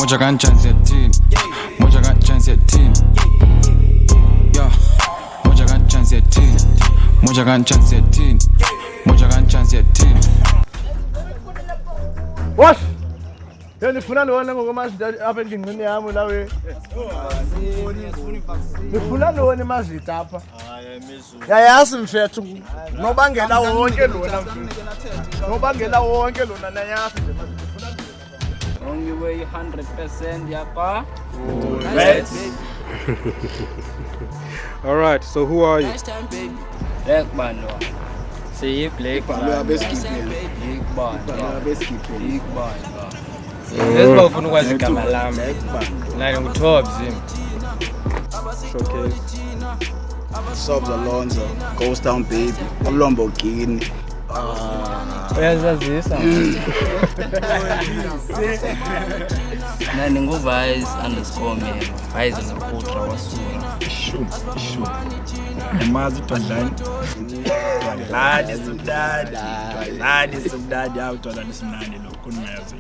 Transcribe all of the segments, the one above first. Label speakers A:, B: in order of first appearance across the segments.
A: Moja kanjani siyathini Moja kanjani siyathini Yeah Moja kanjani siyathini Moja kanjani siyathini Moja kanjani siyathini
B: Wash nifuna nona ngokumazita apha endingqini yami la we nifuna nona imazita apha yayazi mfethu nobangela wonke lona nobangela wonke lona nayazi
C: Only way 100% yapa.
D: Alright, so who are you?
C: Blackbantwana. See Blackbantwana. Blackbantwana. Lesibona ufuna ukwazi igama lami. Nani nguthob zimi.
D: Showcase.
E: Sobs Alonso, Ghost Town Baby, uLombogini.
C: Uyazazisa. Nani nguVice _ Vice noPutra wasura.
E: Mazi Twadlani. Twadlani simdadi awuthola nisimnandi lo kunyazi.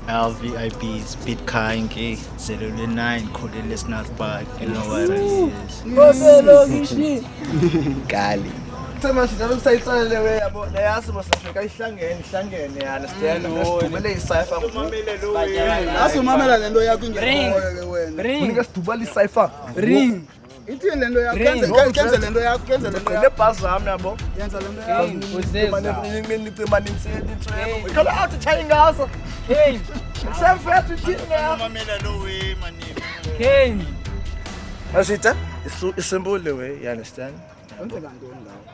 F: LVIP Speed Kanki 009 Khulile Snack Park, you know what it is.
E: Kali.
B: Sema sidalo sayitsale we yabo layazi bosafika ihlangene yana stand kumele isayfa kumamele lo we
E: Asumamela lento yakho ingekhoyo ke wena.
B: kunika sidubala isayfa
C: Ring.
E: Ithini lento yakho kenze lento yakho
B: le bus yami yabo
E: yenza lento yakho.
B: nicima nintsebe ikhala out chayingasa hey sefethu thina
E: Mamela lo we manini.
C: Hey.
B: asitha isimple way you understand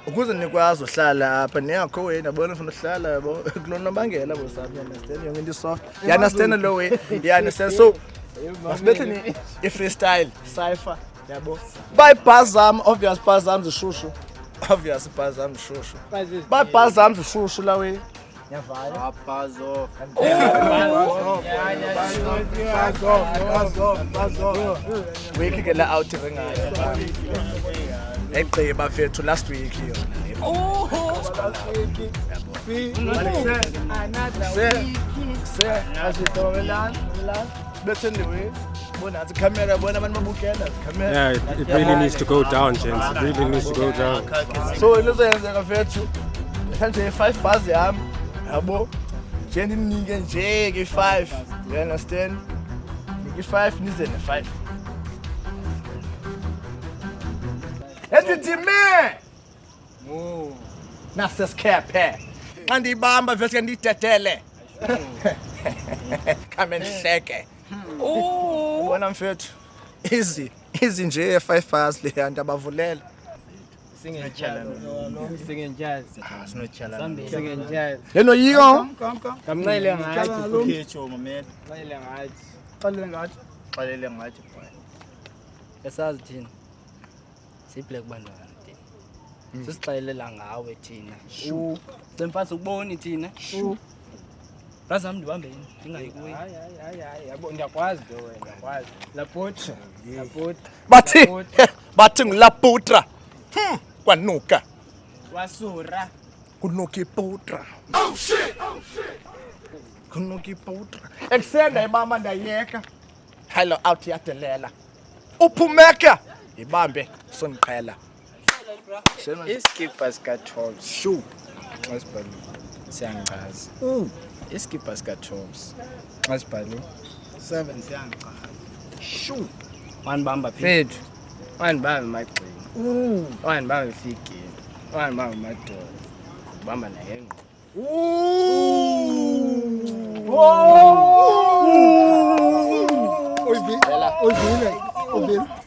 B: ukuze nikwazi uhlala apha niyakho wena yabona ufuna uhlala yabo kuNobangela bosami understand yonke into soft you understand lo way you understand so masibethe ni freestyle cipher yabo by bazam obvious bazam zishushu obvious bazam zishushu by bazam zishushu la way yavaya
E: Bazo.
B: week ke la out ringayo egqiba fethu last week yona
D: Yeah, it really needs to go down, gents. It really needs to go down.
B: so ilizenzeka fethu manje 5 bars yami yabo nje ninike nje ke 5 you understand nike 5 nize ne 5 edithi me naseskhephe ngandibamba vese ngidedele kame nihleke ubona mfethu easy nje 5 bars le yantu abavulela leno yiko
C: Kamncele ngathi.
E: Ukhecho mamela.
C: Xalele ngathi boy. Esazi thina. SiBlackbantwana thina. Sisixelela ngawe thina. Semfasa ukuboni thina. Bazami ndibambeni ndingayikuyi. Hayi yabo ndiyakwazi ke wena ndiyakwazi. Laputra.
B: bathi ngulaputra kwanuka
C: Wasura.
B: kunuka iputra kunuka iputra eksenda imama ndayeka hello out yadelela uphumeka ibambe sonqela
C: Iskipper sikaTops.
B: shu
C: Masibhali. Siyangichaza. Iskipper sikaTops. Masibhali.
E: 7 siyanqa.
B: shu
C: Wanibamba phethu. Wanibamba emagxini. Wanibamba efikini. Wanibamba emadolo. Ubamba naye ngqo.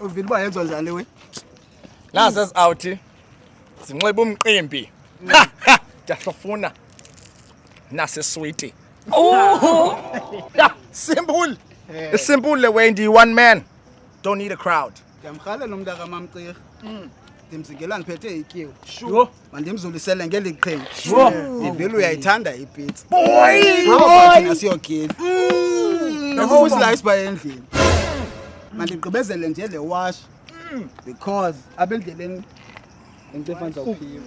E: Uvile bayenza njani we?
B: nazi out zinxiba umqimbi ndiyafuna nase sweetie simple simple the way ndi one man don't need a crowd
E: Ngiyamkhala nomntaka mamcira. Ndimzingela ngiphethe ikiwe. Sure. Mandimzulisele ngeliqhengu. Sure. Ivele uyayithanda ipizza.
B: boy
E: Asiyogila. Nakuba slice by endlini. Mandigqibezele nje le wash because abendleleni ngicefana ukuphiwa.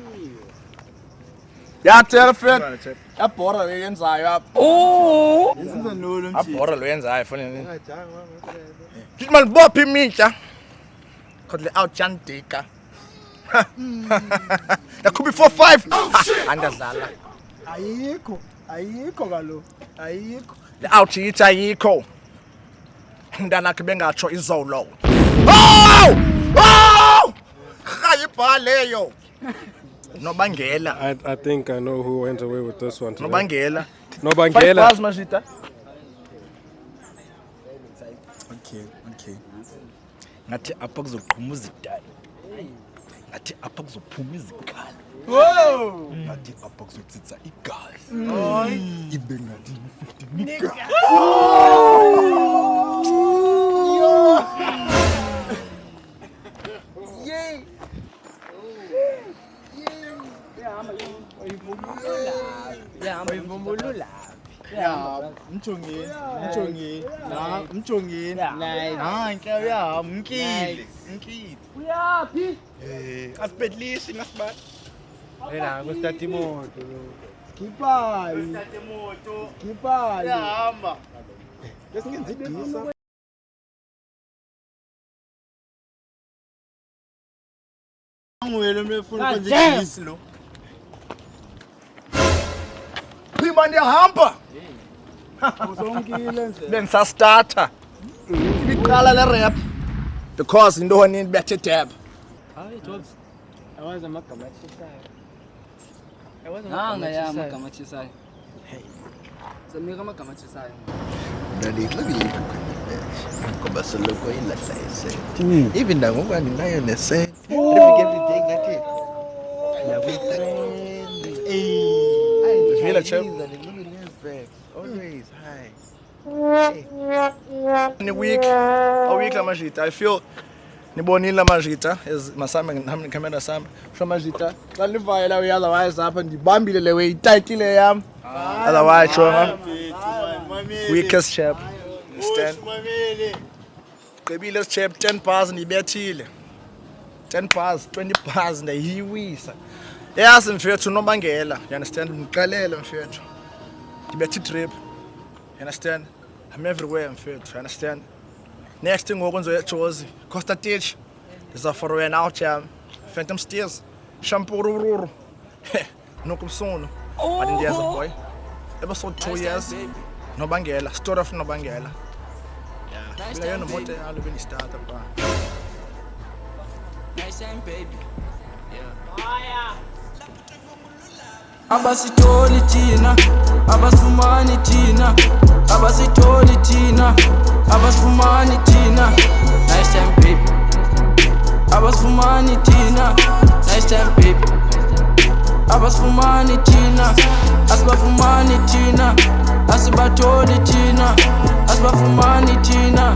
B: yathela fethu Yabhora le yenzayo apha.
E: Yenza nolo
B: Yabhora lo yenzayo fonini. Kithi malibopha imitya. Kodle outjandika. Yakhupha 4-5. Andadlala.
E: Ayikho kalo. Ayikho.
B: Le out yithi ayikho. Mntanakhe bengatsho izolo. Oh! Khaya ibhaleyo. Nobangela.
D: I think I know who went away with this one today.
B: Nobangela. 5
D: Nobangela.
B: bars Majita. Okay. Ngathi apha kuzoqhuma izidala. Ngathi apha kuzophuma izikhala.
E: Whoa!
B: Ngathi apha kuzotsitsa igazi. Ibe ngathi 50 nigga.
E: Mchongeni. Nanke mkile.
C: Uyaphi?
B: Asibedlisi nasibani.
C: Yena ngustart imoto.
E: Skipayi.
B: Yahamba.
E: Lesingenza idisa. Ngwele mefuna ukwenza idisi lo.
B: Phima ndiyahamba.
E: Uzonkile nje.
B: Bengisastarta. Ibiqala le rap. Because intoni bethe dab.
C: Hayi Jobs. Awazi amagama atshisayo.
G: Nanga ya amagama atshisayo. Zamika amagama atshisayo.
H: Ndalixakile ngoba soloko ilahla eset. Even nangokuba ndinayo neset. Every day ngathi
B: Vila chap.
H: Always high.
B: Ni week la Majita. I feel nibonile la Majita as masama nami camera sam. Sho Majita. Xa nivaye la otherwise apha ndibambile le way itayitile yam. Otherwise sho weakest chap. Stand. Qebile chap 10 bars ndibethile. 10 bars, 20 bars ndayiwisa. Yazi mfethu uNobangela. You understand? Ngiqalele mfethu. Ndibethe trip. You understand? I'm everywhere mfethu. You understand? Next thing ngokwenza eJozi, Costa Teach. Ndiza for wena out jam. Phantom Stairs. Shampoo ruru. Nokumsono. But ndiyazi boy. Episode 2 years. Nobangela, story of Nobangela. Yeah. Bila yona moto yalo beni start pa.
I: Nice time baby. Yeah. Abasitoli thina, abasifumani thina, abasitoli thina, abasifumani thina. Nice time baby. Abasifumani thina, nice time baby. Abasifumani thina, asibafumani thina, asibatoli thina, asibafumani thina.